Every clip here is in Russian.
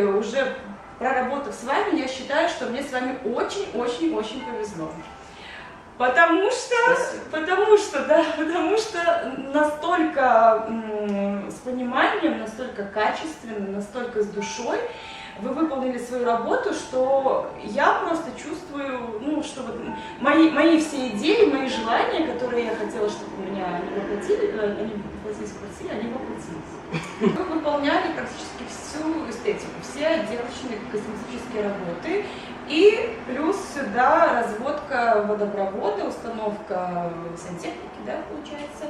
и уже проработав с вами, я считаю, что мне с вами очень-очень-очень повезло. Потому что настолько с пониманием, настолько качественно, настолько с душой вы выполнили свою работу, что я просто чувствую, ну, что вот мои все идеи, мои желания, которые я хотела, чтобы у меня они воплотились в квартире, они воплотились. Вы выполняли практически всю эстетику, все отделочные косметические работы. И плюс сюда разводка водопровода, установка сантехники, да, получается.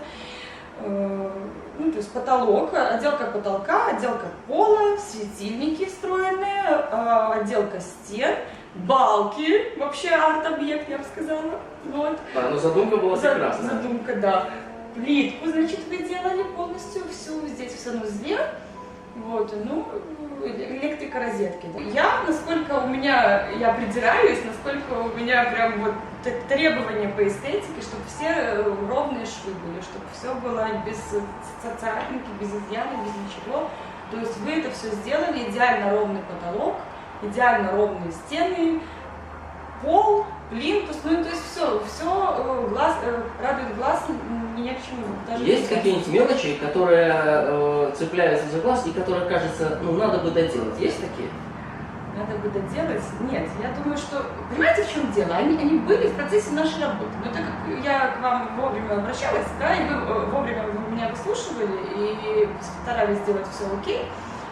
Ну, то есть потолок, отделка потолка, отделка пола, светильники встроенные, отделка стен, балки, вообще арт-объект, я бы сказала. Вот. Да, но задумка была прекрасная. Задумка, да. Плитку, значит, вы делали полностью всю здесь в санузле. Вот, ну, электрика розетки. Я, насколько у меня, я придираюсь, насколько у меня прям вот требования по эстетике, чтобы все ровные швы были, чтобы все было без царапинки, без изъяна, без ничего. То есть вы это все сделали, идеально ровный потолок, идеально ровные стены, пол, плинтус, ну то есть все глаз, радует глаз, ни к чему. Даже есть какие-нибудь мелочи, которые цепляются за глаз и которые, кажется, ну надо бы доделать? Есть такие? Надо бы доделать? Нет, я думаю, что... Понимаете, в чем дело? Они были в процессе нашей работы. Но так как я к вам вовремя обращалась, да, и вы вовремя меня выслушивали и старались сделать все окей,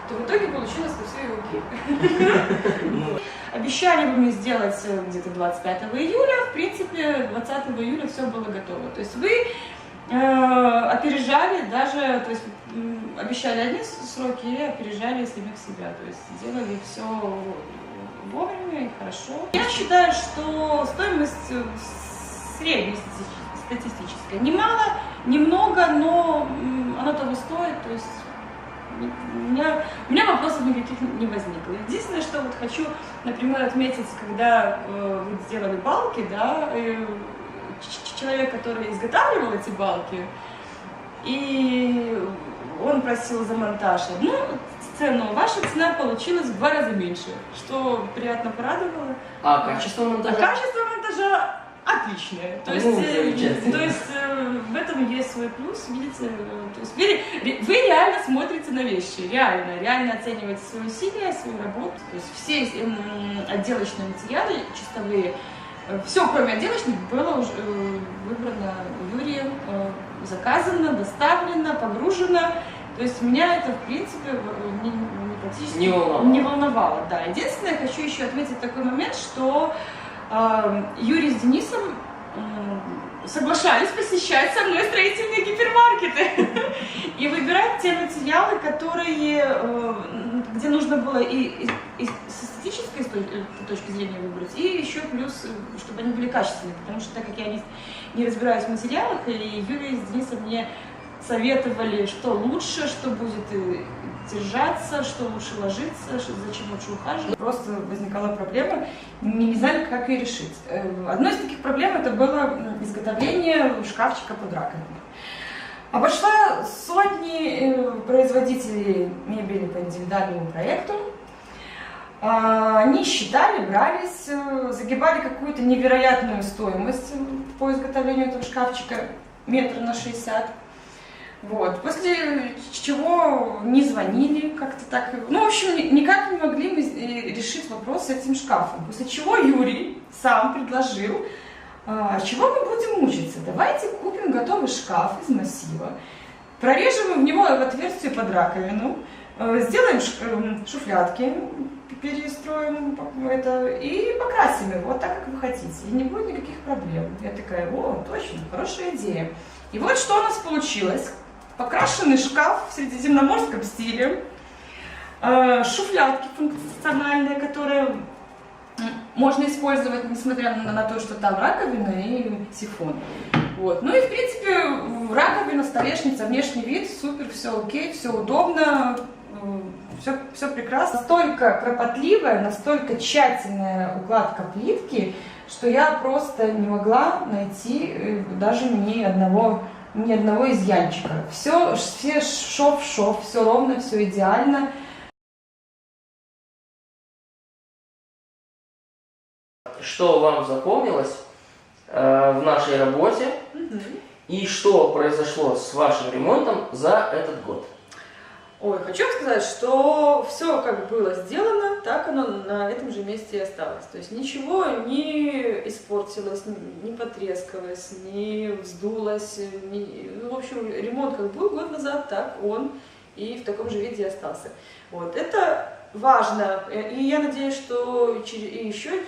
то в итоге получилось, что все и окей. Обещали вы мне сделать где-то 25 июля, в принципе, 20 июля все было готово. То есть вы опережали даже, то есть обещали одни сроки и опережали самих себя, то есть сделали все вовремя и хорошо. Я считаю, что стоимость среднестатистическая. Немало, немного, но оно того стоит, то есть у меня вопросов никаких не возникло. Единственное, что вот хочу, например, отметить, когда вы сделали балки, да, человек, который изготавливал эти балки, и он просил за монтаж одну цену, ваша цена получилась в 2 раза меньше, что приятно порадовало. А качество монтажа? А качество монтажа отличное. То есть в этом есть свой плюс, видите, то есть вы реально смотрите на вещи, реально оцениваете свои усилия, свою работу. То есть все отделочные материалы чистовые, все, кроме отделочных, было уже выбрано Юрием, заказано, доставлено, погружено. То есть меня это, в принципе, практически не волновало. Да. Единственное, я хочу еще отметить такой момент, что Юрий с Денисом соглашались посещать со мной строительные гипермаркеты и выбирать те материалы, где нужно было и с эстетической точки зрения выбрать, и еще плюс, чтобы они были качественные, потому что так как я не разбираюсь в материалах, и Юрий с Денисом мне советовали, что лучше, что будет держаться, что лучше ложиться, зачем лучше ухаживать. Просто возникала проблема, не знали, как ее решить. Одной из таких проблем это было изготовление шкафчика под раковину. Обошла сотни производителей мебели по индивидуальному проекту. Они считали, брались, загибали какую-то невероятную стоимость по изготовлению этого шкафчика, 1,60 м. Вот. После чего не звонили как-то так. Ну, в общем, никак не могли мы решить вопрос с этим шкафом. После чего Юрий сам предложил, чего мы будем мучиться? Давайте купим готовый шкаф из массива, прорежем в него в отверстие под раковину, сделаем шуфлядки, перестроим это и покрасим его так, как вы хотите. И не будет никаких проблем. Я такая, о, точно, хорошая идея. И вот что у нас получилось. Покрашенный шкаф в средиземноморском стиле, шуфлядки функциональные, которые можно использовать, несмотря на то, что там раковина и сифон. Вот. Ну и, в принципе, раковина, столешница, внешний вид, супер, все окей, все удобно, все прекрасно. Настолько кропотливая, настолько тщательная укладка плитки, что я просто не могла найти даже ни одного изъянчика. Все шов в шов, все ровно, все идеально. что вам запомнилось в нашей работе и что произошло с вашим ремонтом за этот год? Ой, хочу сказать, что все как было сделано, так оно на этом же месте и осталось. То есть ничего не испортилось, не потрескалось, не вздулось. Ну, в общем, ремонт как был год назад, так он и в таком же виде остался. Вот. Это важно. И я надеюсь, что еще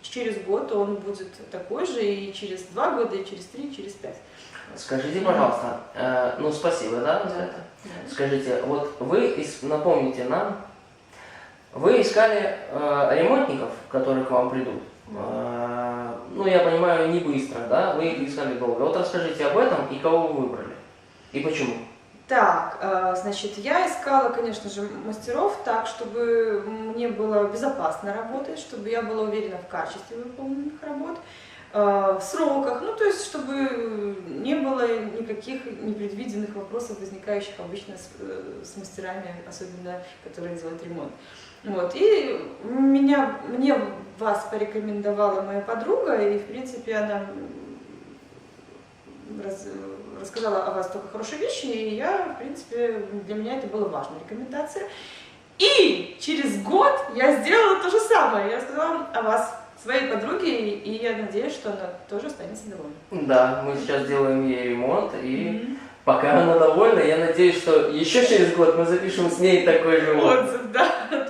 через год он будет такой же, и через 2 года, и через 3, и через 5. Скажите, пожалуйста, ну спасибо, да, за это? Да. Скажите, вот вы, напомните нам, вы искали ремонтников, которые к вам придут, ну я понимаю, не быстро, да, вы их искали долго. Вот расскажите об этом и кого вы выбрали, и почему? Так, значит, я искала, конечно же, мастеров так, чтобы мне было безопасно работать, чтобы я была уверена в качестве выполненных работ, в сроках, ну то есть, чтобы не было никаких непредвиденных вопросов, возникающих обычно с мастерами, особенно которые делают ремонт. Вот. И мне вас порекомендовала моя подруга, и в принципе она рассказала о вас только хорошие вещи, и я, в принципе, для меня это была важная рекомендация. И через год я сделала то же самое, я рассказала о вас своей подруге, и я надеюсь, что она тоже останется довольна. Да, мы сейчас делаем ей ремонт, и пока она довольна, я надеюсь, что еще через год мы запишем с ней такой же отзыв. Да.